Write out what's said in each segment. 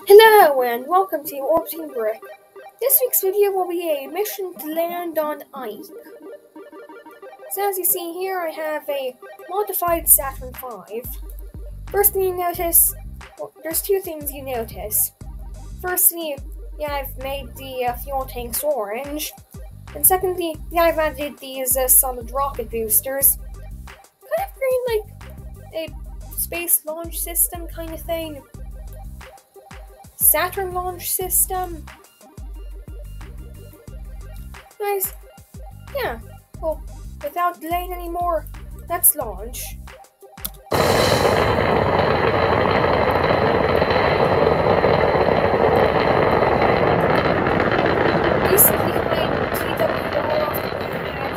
Hello and welcome to Orbiting Brick. This week's video will be a mission to land on Ike. So as you see here, I have a modified Saturn V. First thing you notice, there's two things you notice. Firstly, I've made the fuel tanks orange. And secondly, I've added these solid rocket boosters. Kind of green, like a space launch system kind of thing. Saturn launch system. Nice. Yeah. Well, without delaying anymore, let's launch. Recently, I TW all off the pad.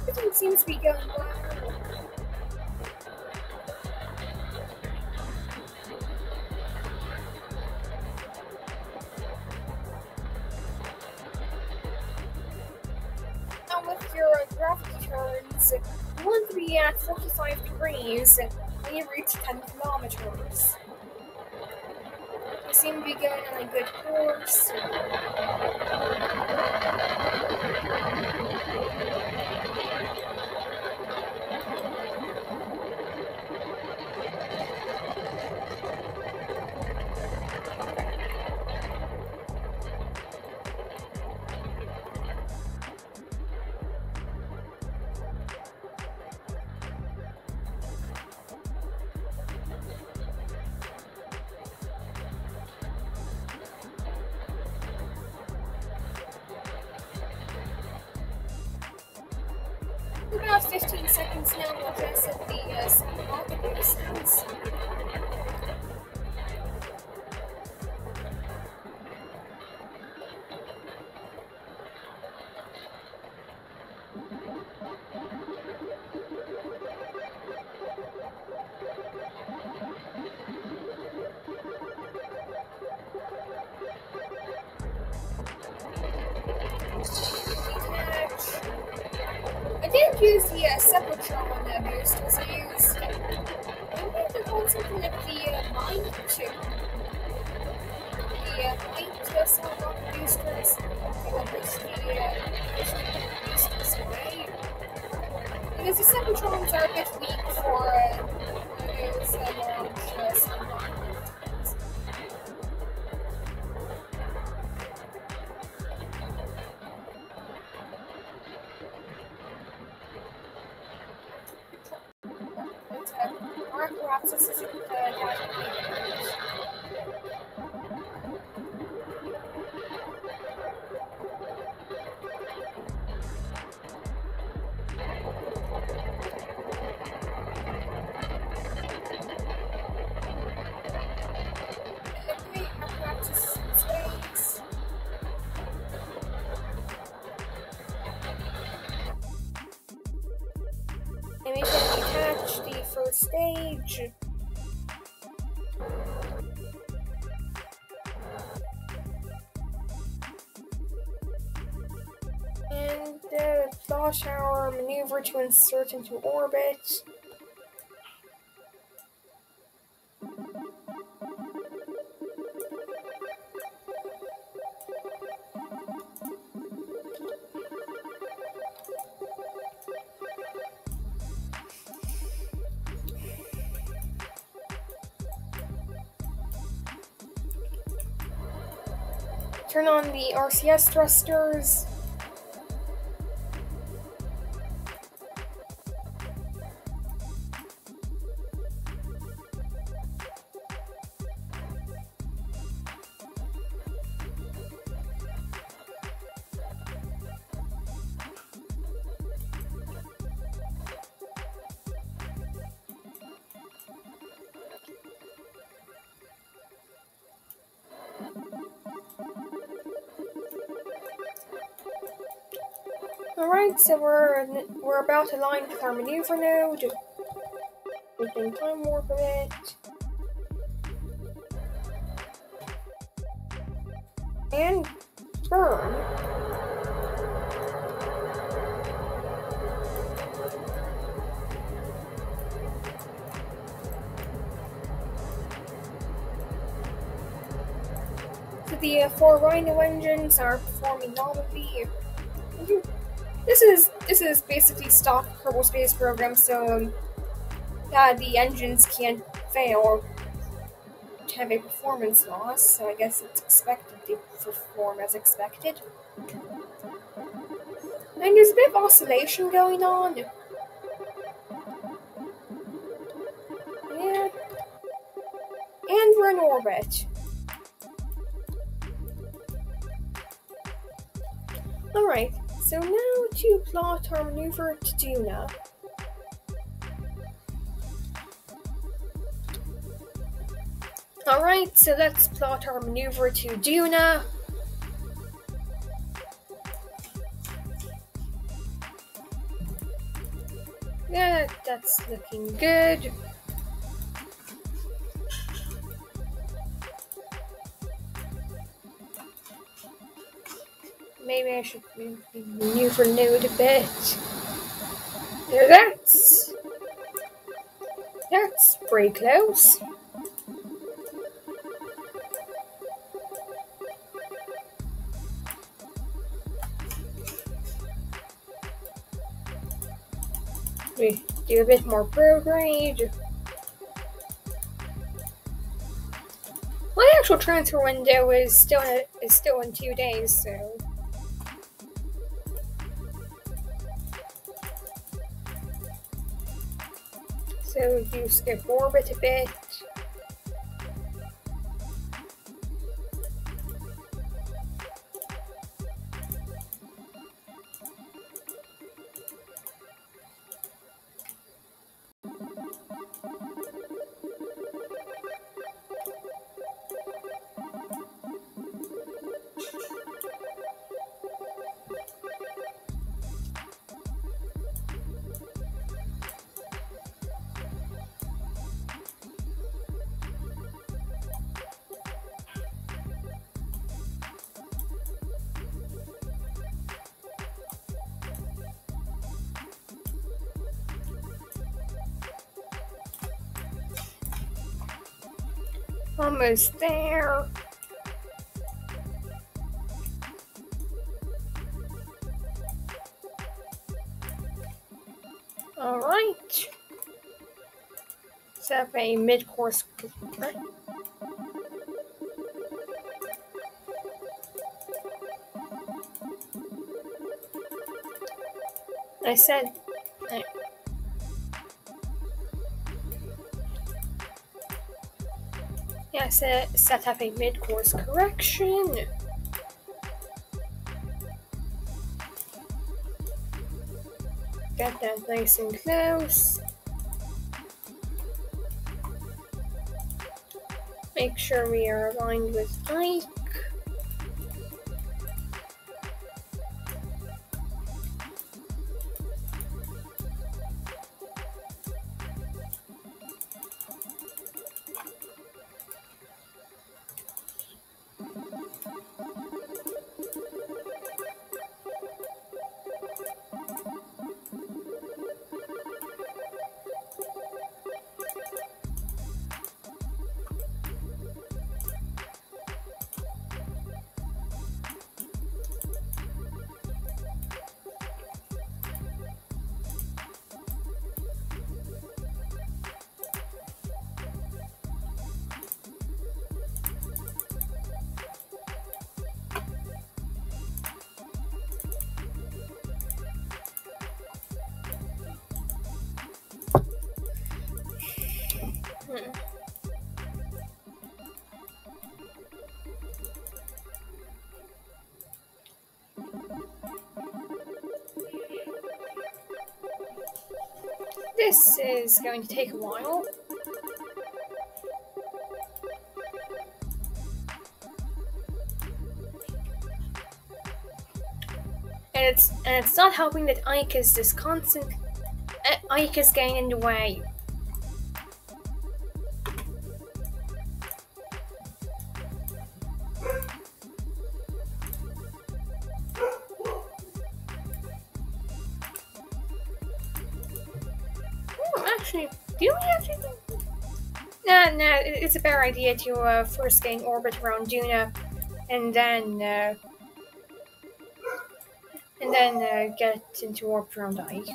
Everything seems to be going well. Now with your gravity turns, you want to be at 45 degrees when you reach 10 kilometers. You seem to be going on a good course. About 15 seconds now, we'll just hit the second rocket boosters. I didn't use the Sepultron boosters. I used they're called something like the Ike II. The Ike II solid rocket boosters. They will push the boosters away. Because the Sepultrons are a bit weak for those large solid rocket boosters. Our apparatus is apparatus in space. And we can detach the first stage. And launch our maneuver to insert into orbit. Turn on the RCS thrusters. Alright, so we're about to line with our maneuver node. We can time warp a bit. and burn. So the 4 Rhino engines are performing normally. This is basically stock Kerbal Space Program, so the engines can't fail or have a performance loss, so I guess it's expected to perform as expected. And there's a bit of oscillation going on. Yeah. And we're in orbit. Alright, so now to plot our maneuver to Duna. Alright, so let's plot our maneuver to Duna. Yeah, that's looking good. Maybe I should maneuver node a bit. There, that's pretty close. We do a bit more prograde. My actual transfer window is still in 2 days, so. So you skip orbit a bit. Almost there. All right. Set up a mid-course. I said. Yeah, set up a mid-course correction. Get that nice and close. Make sure we are aligned with Ike. This is going to take a while. And it's not helping that Ike is this constant. Ike is getting in the way. Actually, do we have to? Nah, it's a better idea to first gain orbit around Duna, and then get into orbit around Ike.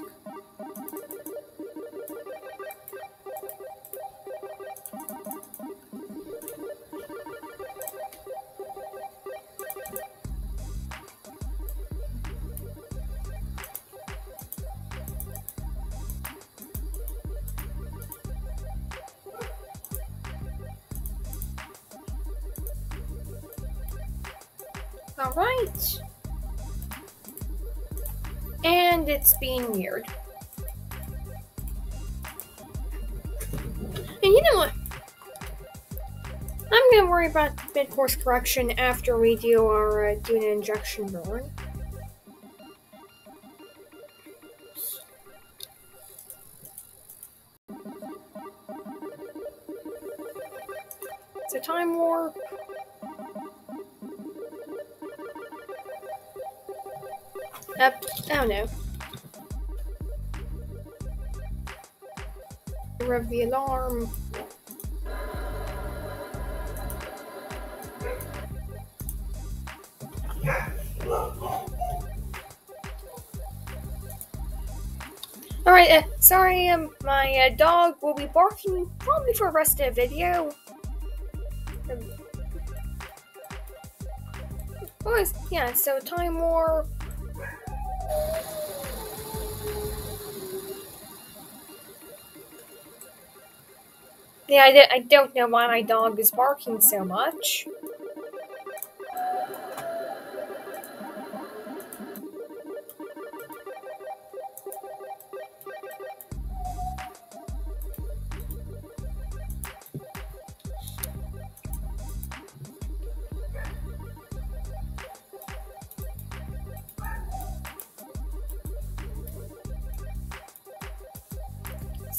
Alright. And it's being weird. And you know what? I'm gonna worry about mid-course correction after we do our Duna injection burn. It's a time warp. Oh no. Rev the alarm. Alright, sorry, my dog will be barking probably for the rest of the video. Yeah, so time warp. Yeah, I don't know why my dog is barking so much.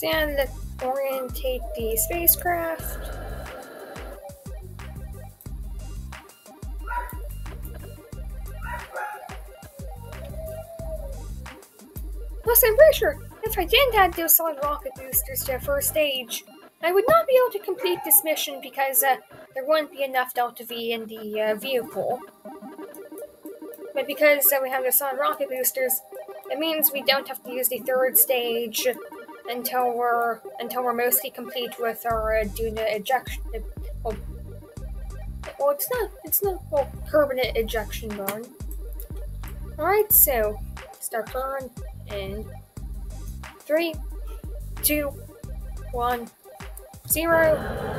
And let's orientate the spacecraft. Plus, I'm pretty sure if I didn't add those solid rocket boosters to the first stage, I would not be able to complete this mission because there wouldn't be enough Delta V in the vehicle. But because we have the solid rocket boosters, it means we don't have to use the third stage until we're mostly complete with our Duna ejection. It's not permanent ejection burn. Alright, so start burn in 3, 2, 1, 0.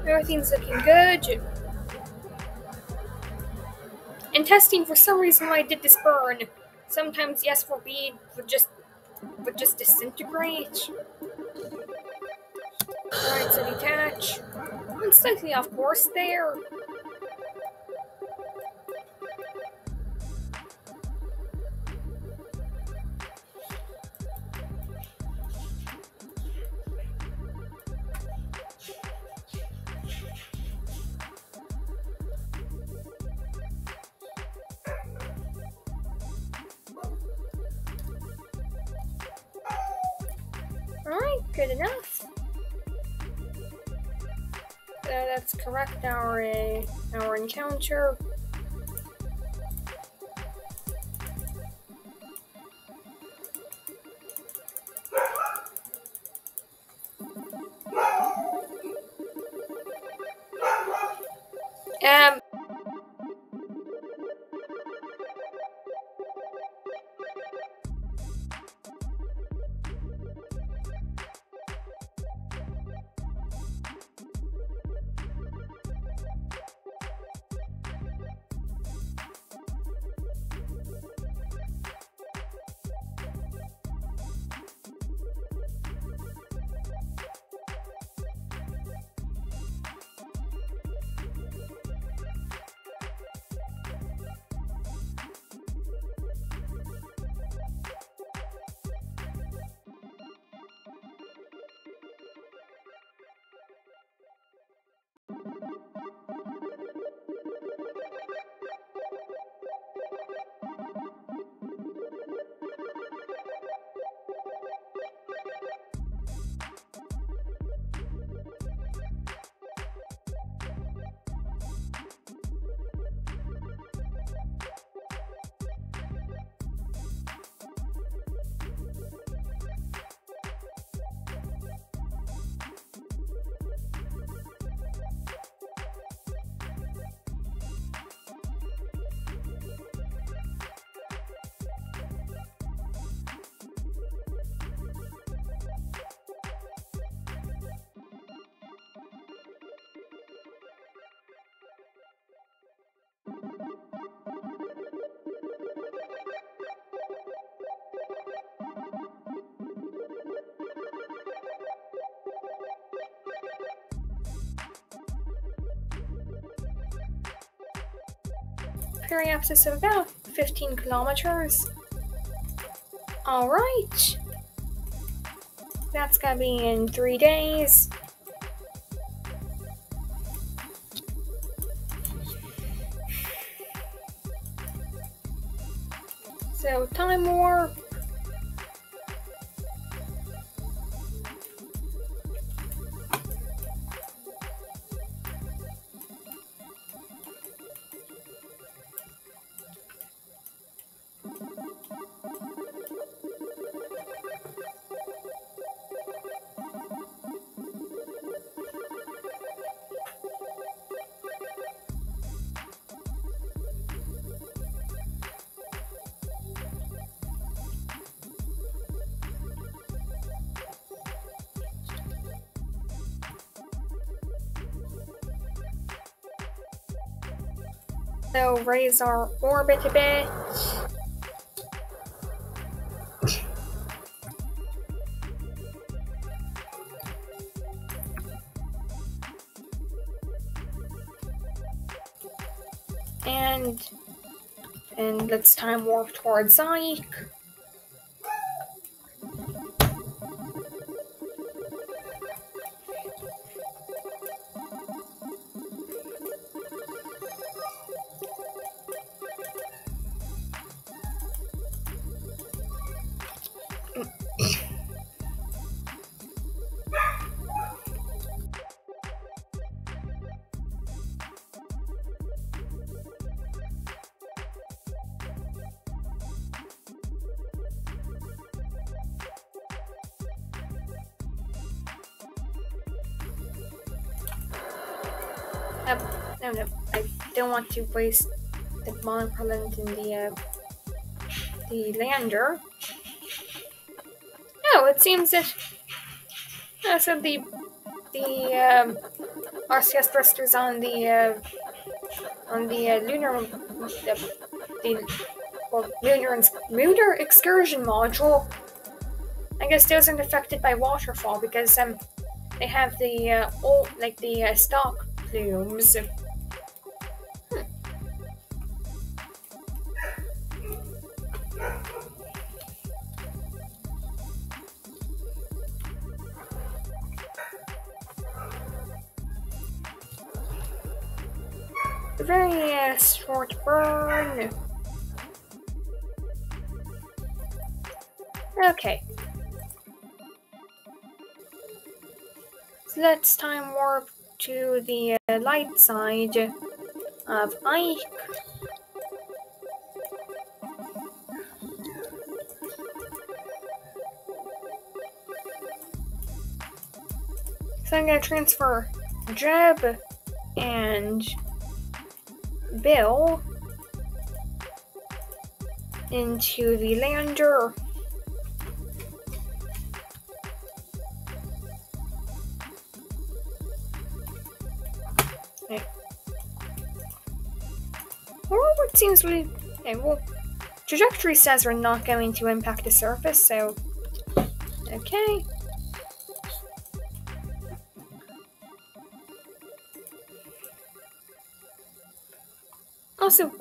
Everything's looking good. And testing, for some reason when I did this burn, sometimes the S4B would just disintegrate. Alright, so detach. I'm slightly off course there. Alright, good enough. Let's correct our encounter. periapsis of about 15 kilometers. Alright. That's gonna be in 3 days. So, time warp. So, raise our orbit a bit. And let's time warp towards Ike. No, I don't want to waste the monopropellant in the lander. No, it seems that so the RCS thrusters on the lunar excursion module, I guess those aren't affected by waterfall because they have the stock plumes. A very short burn. Okay. So let's time warp to the light side of Ike. So I'm going to transfer Jeb and Bill into the lander. Okay. Or what seems to be... Okay, well, trajectory says we're not going to impact the surface, so... Okay. Also,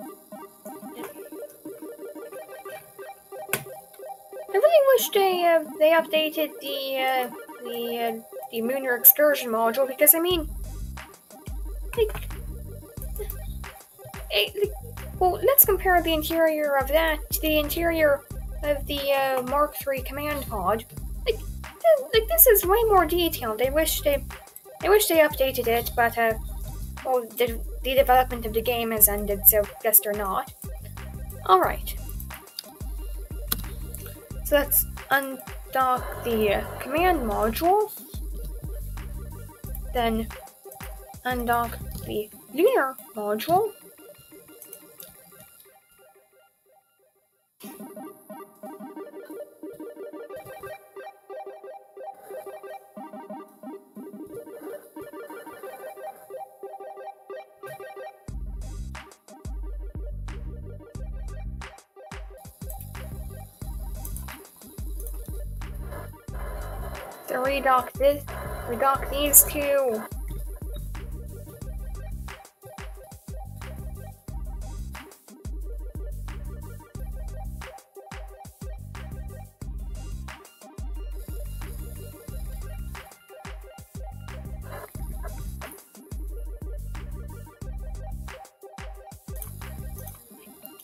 I really wish they updated the lunar excursion module because I mean, well, let's compare the interior of that to the interior of the Mark III command pod. Like this is way more detailed. I wish they updated it, but well, the development of the game has ended, so guess they're not. Alright. So let's undock the command module. Then undock the lunar module. So redock these two.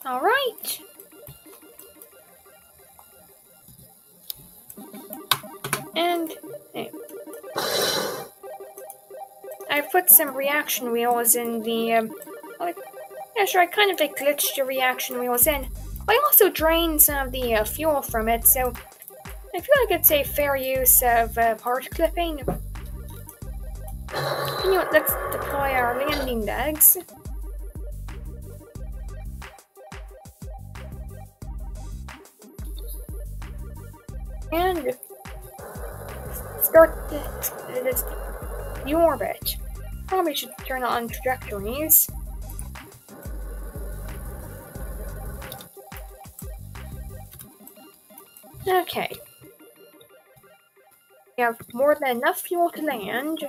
Alright. And I put some reaction wheels in the, yeah, sure, I kind of glitched the reaction wheels in. I also drained some of the fuel from it, so I feel like it's a fair use of part clipping. You know what, let's deploy our landing legs. And start the orbit. Probably should turn on trajectories. Okay. We have more than enough fuel to land.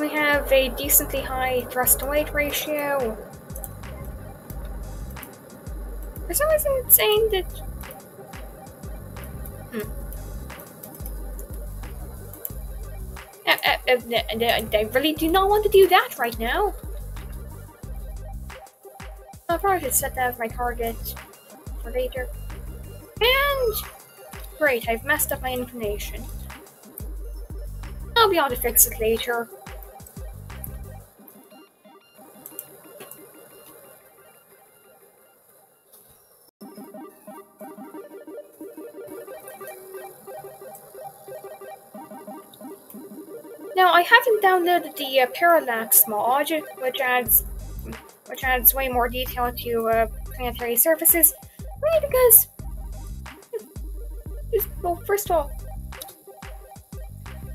We have a decently high thrust-to-weight ratio. For some reason it's saying that... I really do not want to do that right now. I'll probably should set that as my target for later. And... great, I've messed up my inclination. I'll be able to fix it later. Now, I haven't downloaded the parallax mod, which adds way more detail to planetary surfaces, really because, well, first of all,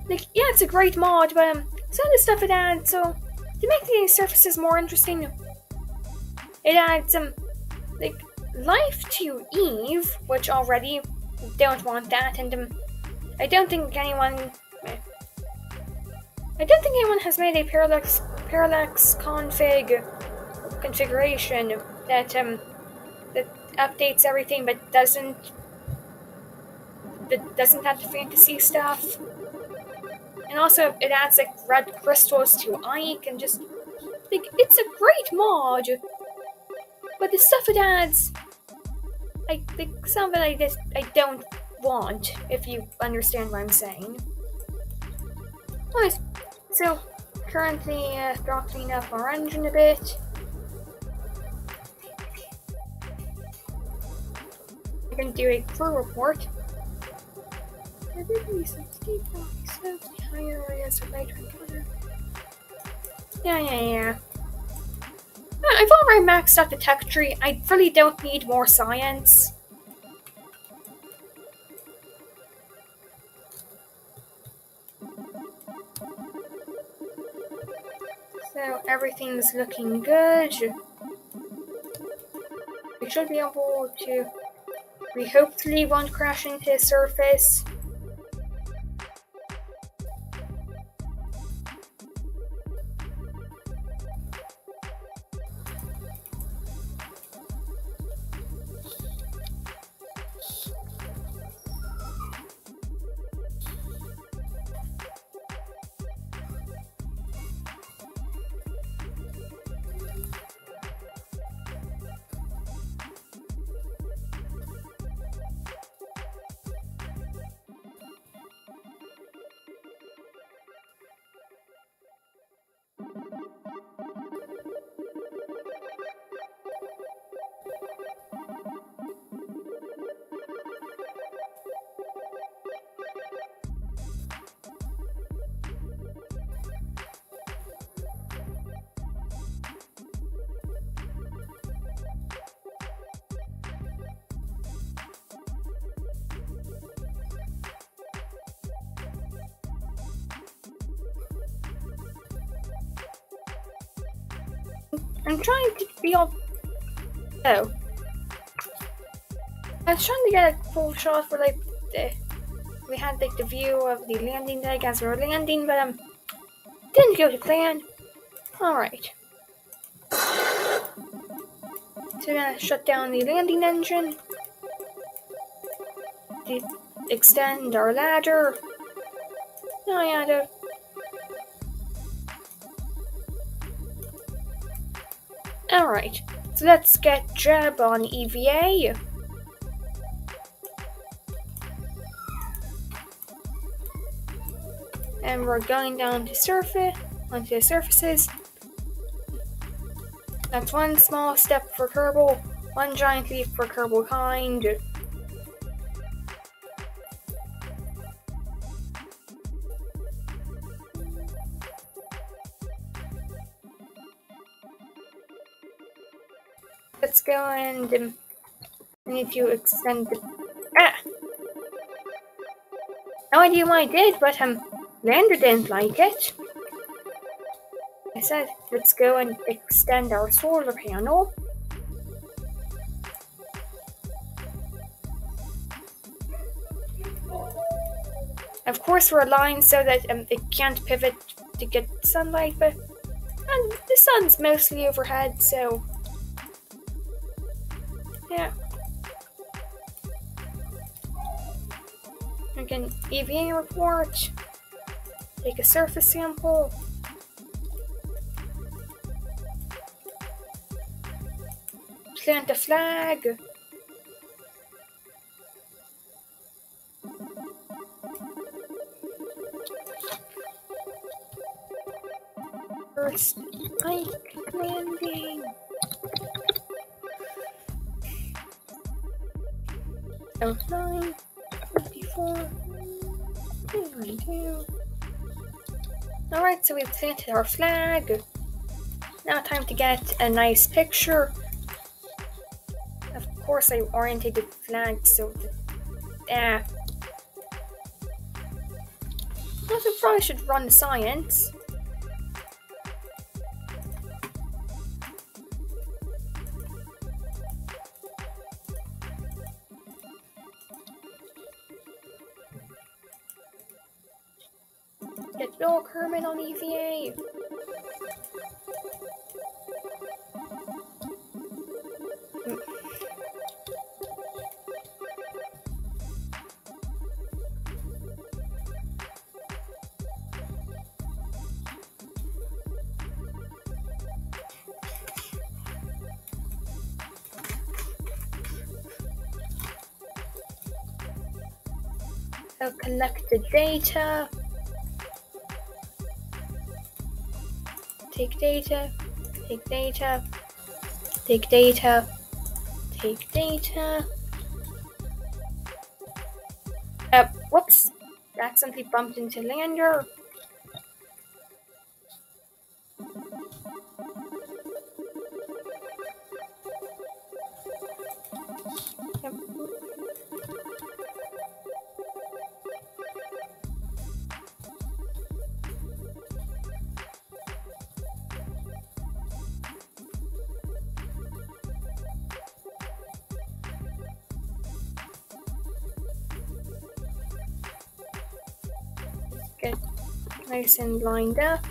yeah, it's a great mod, but some of the stuff it adds, so to make the surfaces more interesting, it adds some life to Eve, which already don't want that, and I don't think anyone has made a parallax configuration that updates everything but doesn't have the fantasy stuff. And also it adds red crystals to Ike, and just it's a great mod. But the stuff it adds, some of it I don't want, if you understand what I'm saying. Anyways, so currently throttling up our engine a bit. I'm going to do a crew report. There will be some steep rocky slopes, the higher areas are later encountered. Yeah. I've already maxed out the tech tree. I really don't need more science. So everything's looking good. We should be able to... we hopefully won't crash into the surface. I'm trying to be all... oh. I was trying to get a full shot for we had the view of the landing leg as we were landing, but didn't go to plan. Alright. So we're gonna shut down the landing engine. extend our ladder. Oh yeah, Alright, so let's get Jeb on EVA. And we're going down to onto the surfaces. That's one small step for Kerbal, one giant leap for Kerbal kind. Let's go and I need to extend the... No idea why I did, but Lander didn't like it. I said, let's go and extend our solar panel. Of course, we're aligned so that it can't pivot to get sunlight, but the sun's mostly overhead, so yeah. We can EVA report, take a surface sample. Plant a flag. First Ike landing. Outline 54. 392. Alright, so we've planted our flag. Now time to get a nice picture. Of course I orientated the flag so that also probably should run the science. Get Bill Kerman on EVA. I'll collect the data. Take data, take data, take data, take data. Whoops, accidentally bumped into Lander. Yep. Get nice and lined up.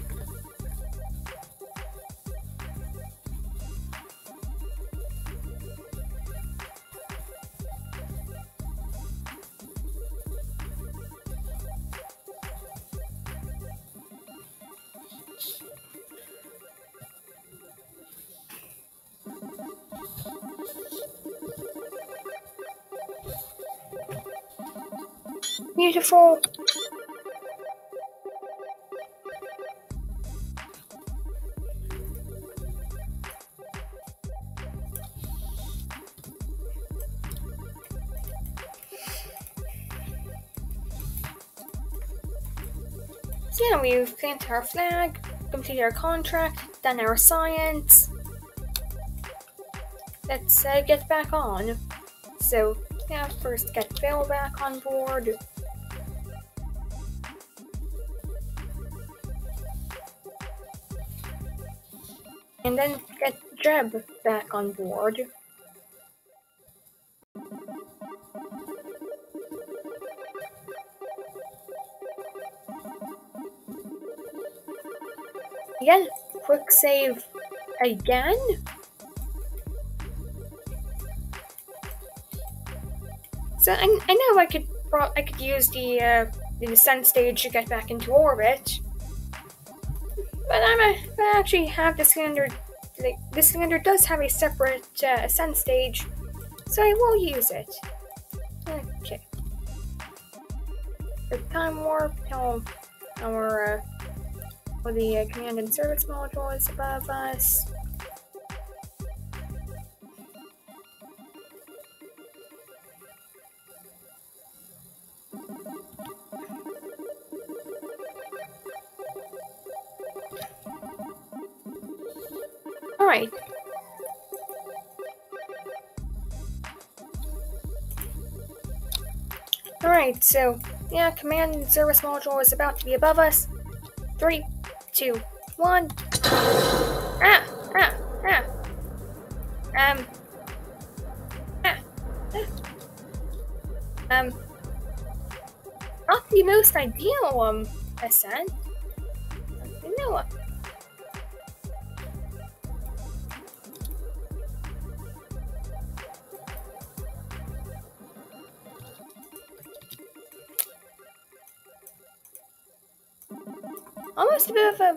Beautiful. So yeah, we've planted our flag, completed our contract, done our science. Let's get back on. So yeah, first get Phil back on board. And then get Jeb back on board. Again, quick save again. So I know I could I could use the descent stage to get back into orbit. But I actually have the cylinder. The cylinder does have a separate ascent stage, so I will use it. Okay. The time warp. The command and service module is above us. Alright. Alright, so, yeah, command and service module is about to be above us. 3, 2, 1. Not the most ideal, ascent. No. Almost a bit of a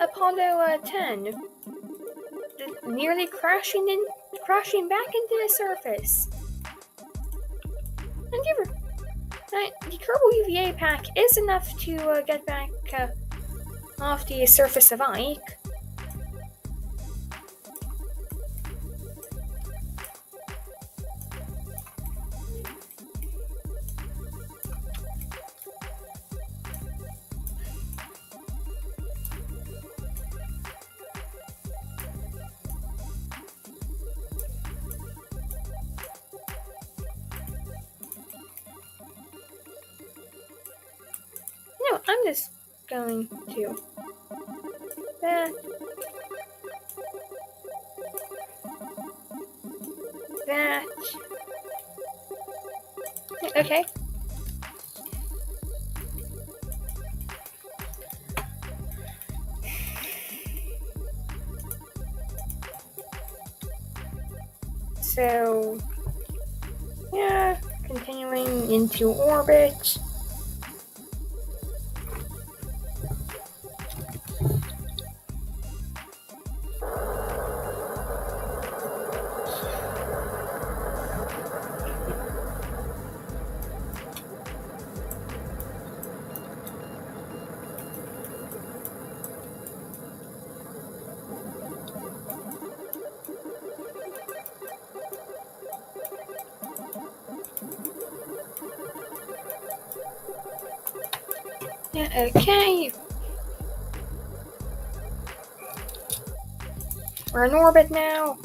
Apollo 10, nearly crashing back into the surface. And the Turbo UVA pack is enough to get back off the surface of Ike. No, I'm just going to that. Okay. So, yeah, continuing into orbit. Yeah, okay. We're in orbit now.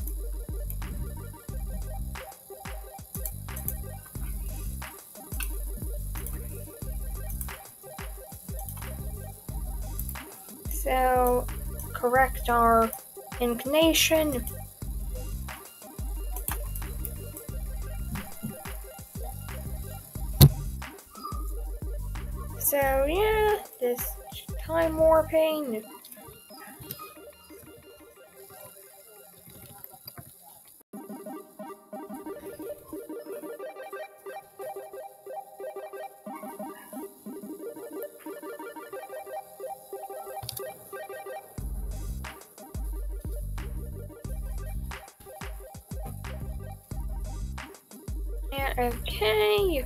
So, correct our inclination. So, yeah, this time warping. Yeah, okay.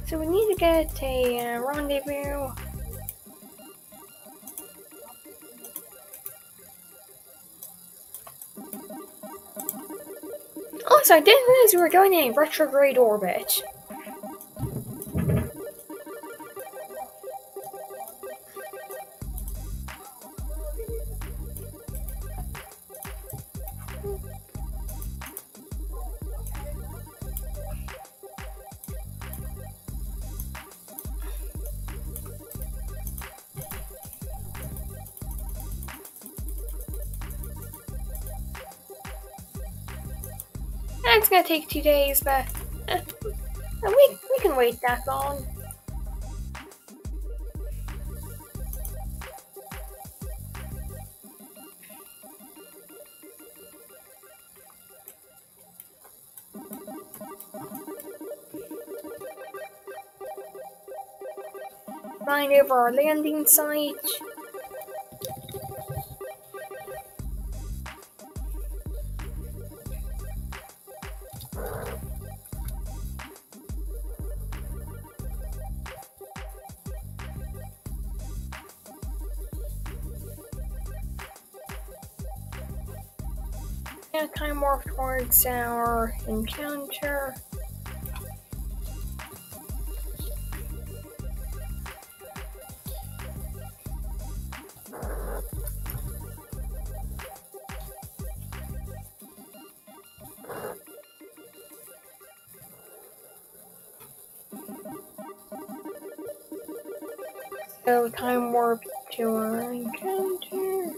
So we need to get a rendezvous. Also, I didn't realize we were going in a retrograde orbit. It's gonna take 2 days, but we can wait that long. Flying over our landing site. Now time warp towards our encounter. So time warp to our encounter.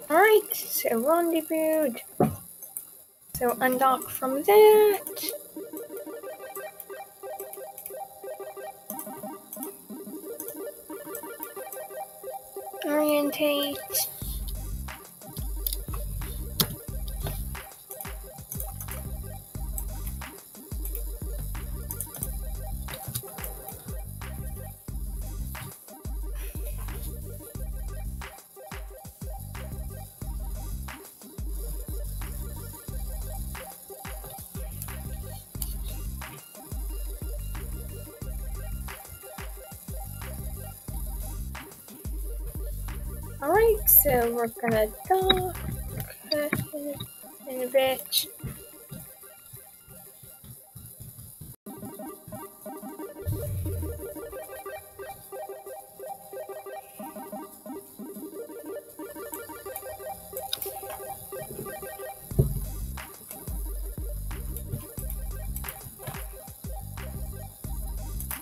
Alright, so rendezvous. So undock from that. Orientate. Alright, so we're gonna dock in a bit.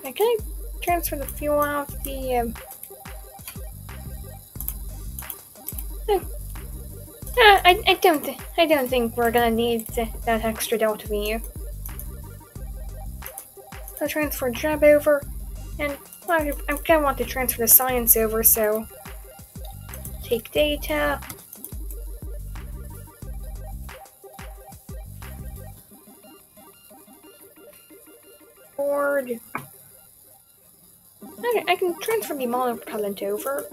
Can I transfer the fuel out of the I don't think we're gonna need that extra Delta V. I'll transfer Jab over, and I'm gonna want to transfer the Science over, so take data. Board. Okay, I can transfer the monopropellant over.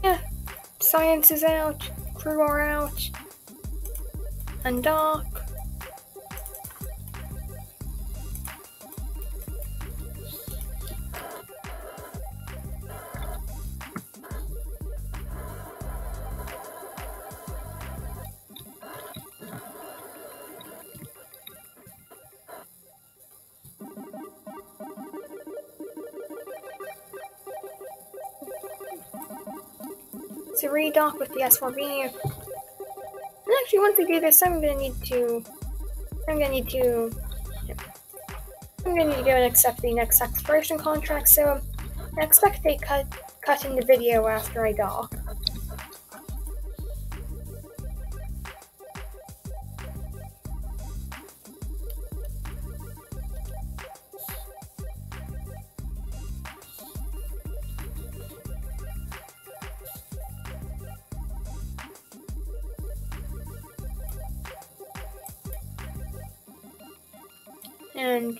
Yeah, Science is out, crew are out, undock. To redock with the S4B. And actually, once we do this, I'm gonna need to go and accept the next exploration contract. So I expect a cut in the video after I dock. And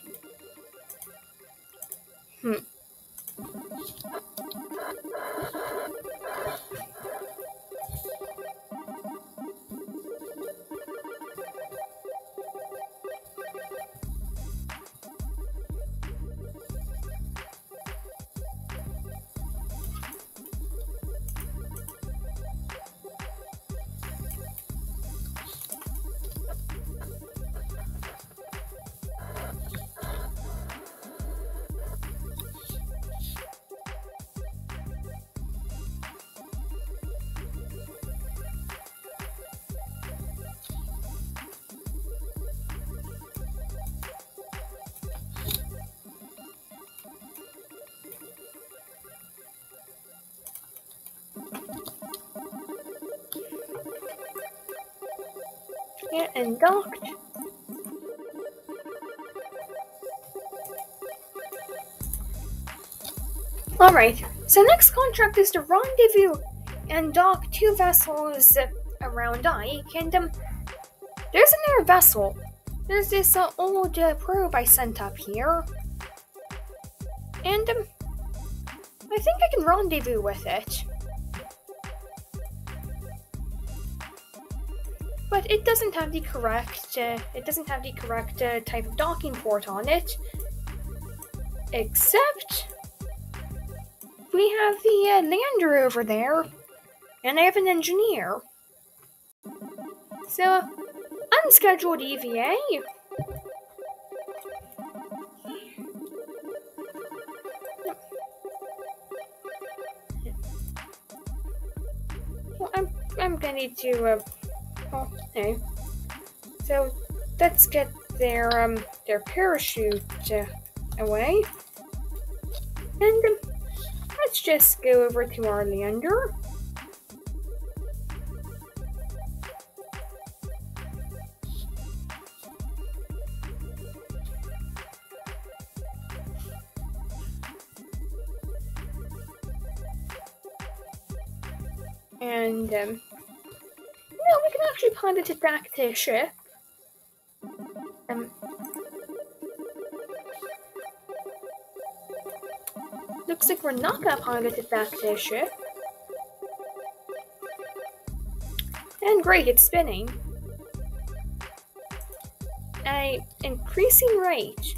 yeah, and docked. Alright, so next contract is to rendezvous and dock 2 vessels around Ike, and there's another vessel. There's this old probe I sent up here, and I think I can rendezvous with it. But it doesn't have the correct type of docking port on it, except we have the lander over there, and I have an engineer. So, unscheduled EVA. Well, I'm gonna need to okay. So let's get their parachute away, and let's just go over to our lander. And we can actually pilot it back to the ship. Looks like we're not gonna pilot it back to the ship. And great, it's spinning. At an increasing rate.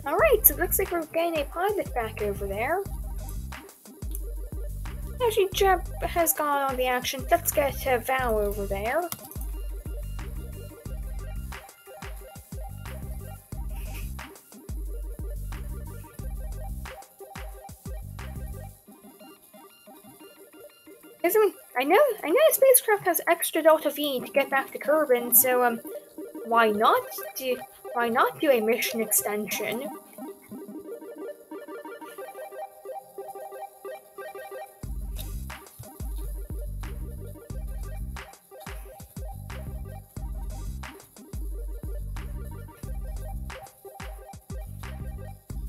Alright, so it looks like we're getting a pilot back over there. Actually, Jeb has gone on the action. Let's get Val over there. I know the spacecraft has extra Delta V to get back to Kerbin, so why not do a mission extension?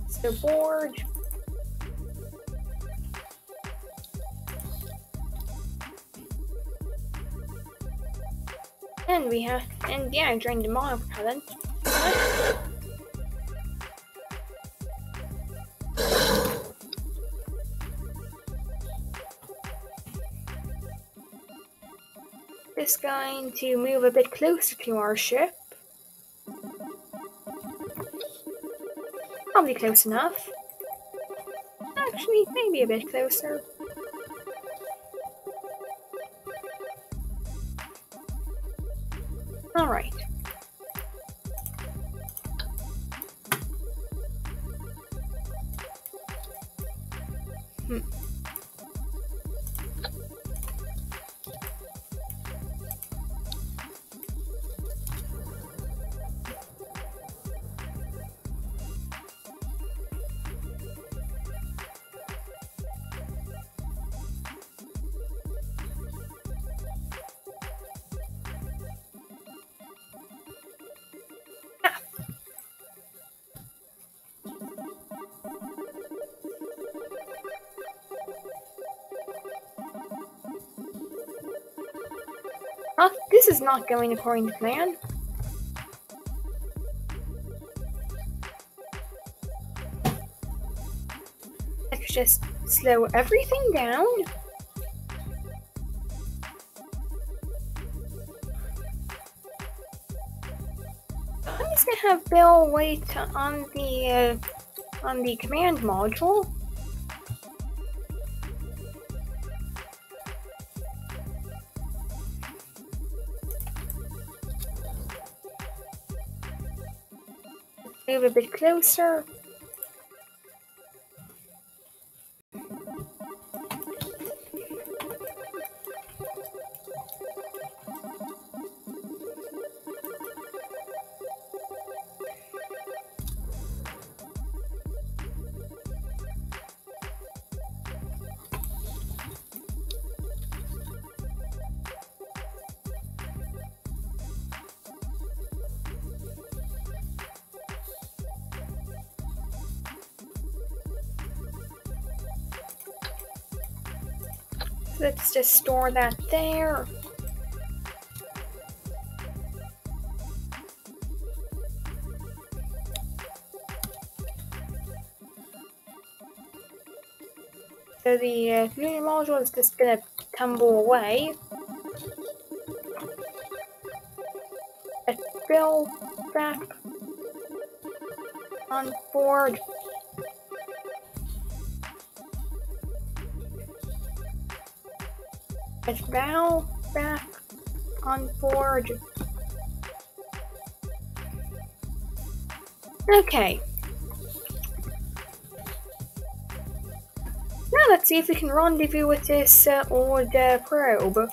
So board. And I drained the monopropellant. Just going to move a bit closer to our ship. Probably close enough. Actually, maybe a bit closer. Alright. This is not going according to plan. Let's just slow everything down. I'm just gonna have Bill wait on the command module. Move a bit closer. Let's just store that there. So the lunar module is just gonna tumble away. Let's Bill back on board. Let's Val back on board. Okay. Now let's see if we can rendezvous with this old probe.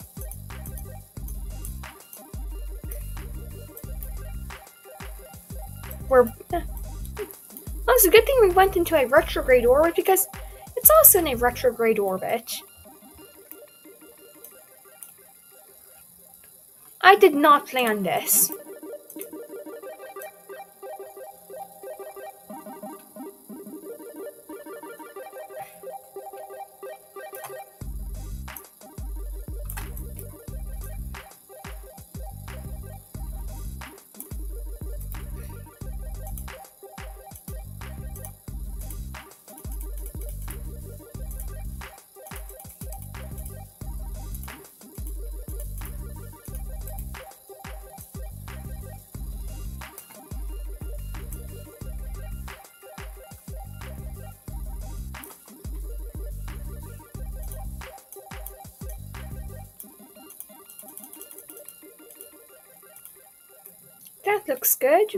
It's a good thing we went into a retrograde orbit because it's also in a retrograde orbit. I did not plan this. That looks good.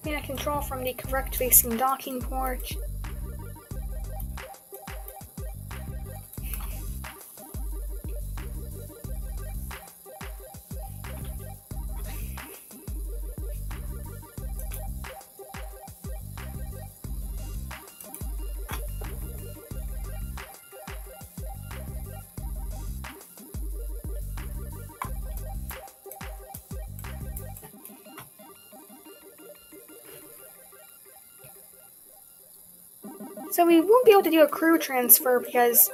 Yeah, control from the correct facing docking port. So we won't be able to do a crew transfer because,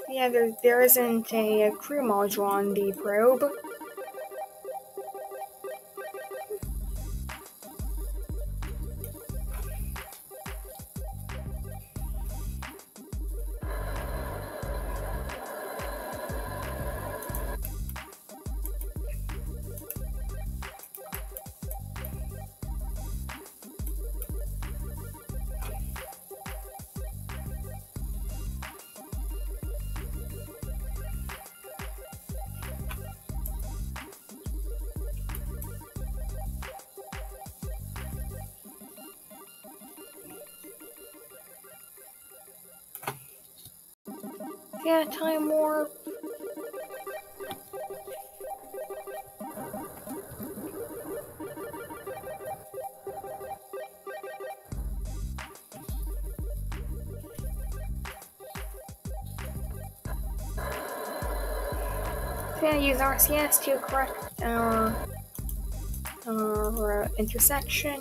yeah, there isn't a crew module on the probe. Yeah, time warp. Okay, use RCS to correct our intersection.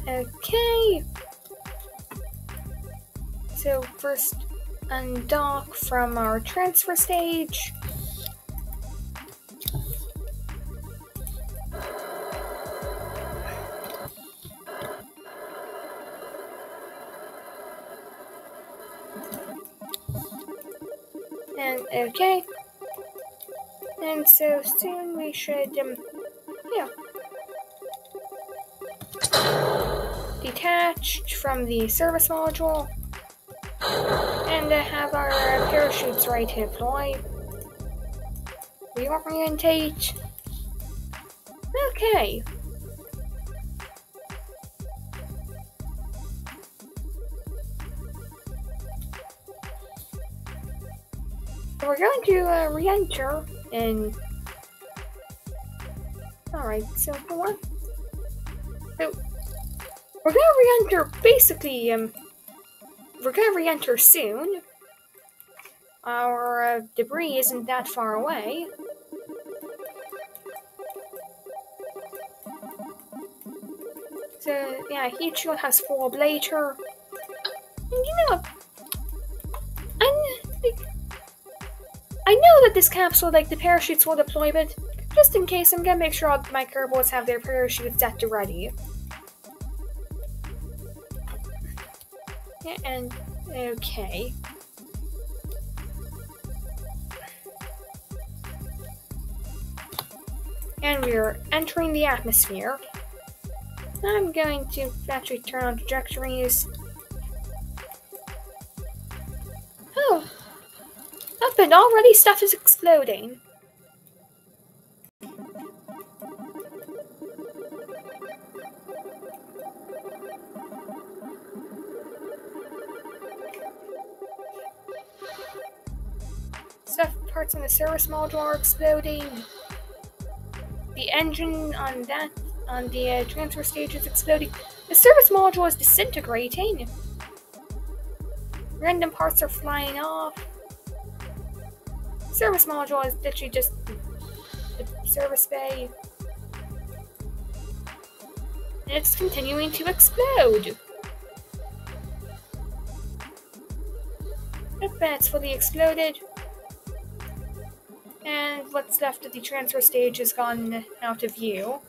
Okay. So first undock from our transfer stage. And okay. And so soon we should, detached from the service module and have our parachutes ready to deploy. Reorientate. Okay. So we're going to re-enter and alright, so for one. So we're gonna re-enter basically we're gonna re-enter soon. Our debris isn't that far away. So yeah, heat shield has full ablator. And you know, I know that this capsule, like the parachutes will deploy, but just in case, I'm gonna make sure all my Kerbals have their parachutes set to ready. Yeah, and okay. And we're entering the atmosphere. I'm going to actually turn on trajectories. Oh, up and already stuff is exploding. Stuff parts on the service module are exploding. The engine on the transfer stage is exploding. The service module is disintegrating. Random parts are flying off. Service module is literally just the service bay. And it's continuing to explode. Okay, it's fully exploded. And what's left of the transfer stage has gone out of view.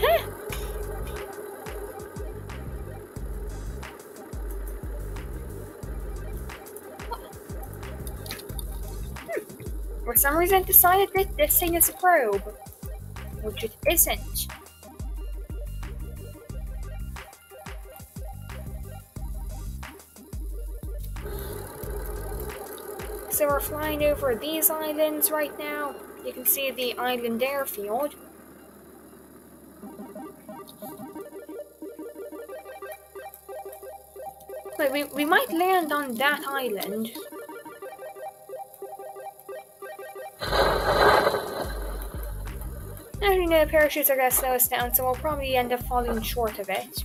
Huh? For some reason, I decided that this thing is a probe, which it isn't. So we're flying over these islands right now. You can see the island airfield. Wait, we might land on that island. As you know, parachutes are going to slow us down, so we'll probably end up falling short of it.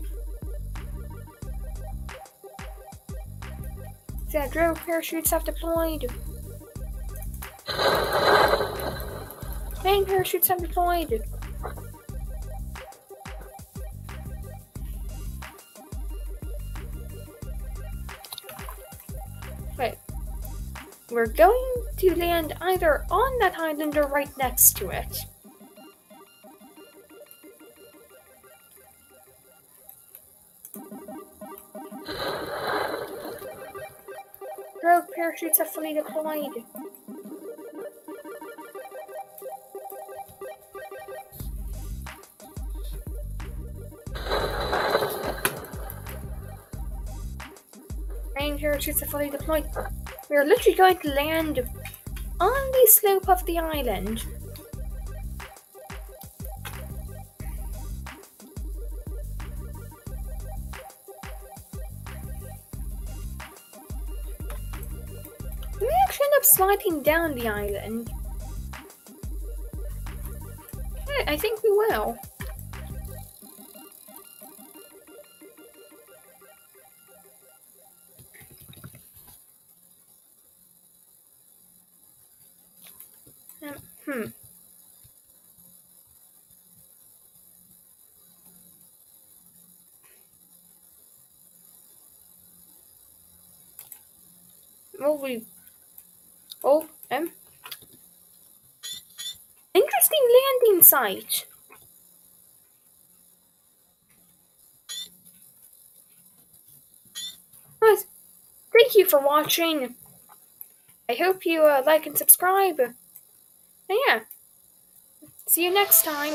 So, drone parachutes have deployed. Main parachutes have deployed. Wait. We're going to land either on that island or right next to it. Rogue parachutes are fully deployed. Main parachutes are fully deployed. We're literally going to land on the slope of the island. We actually end up sliding down the island. I think we will. Hmm. Will we? Oh, interesting landing site. Well, thank you for watching. I hope you like and subscribe. And yeah, see you next time.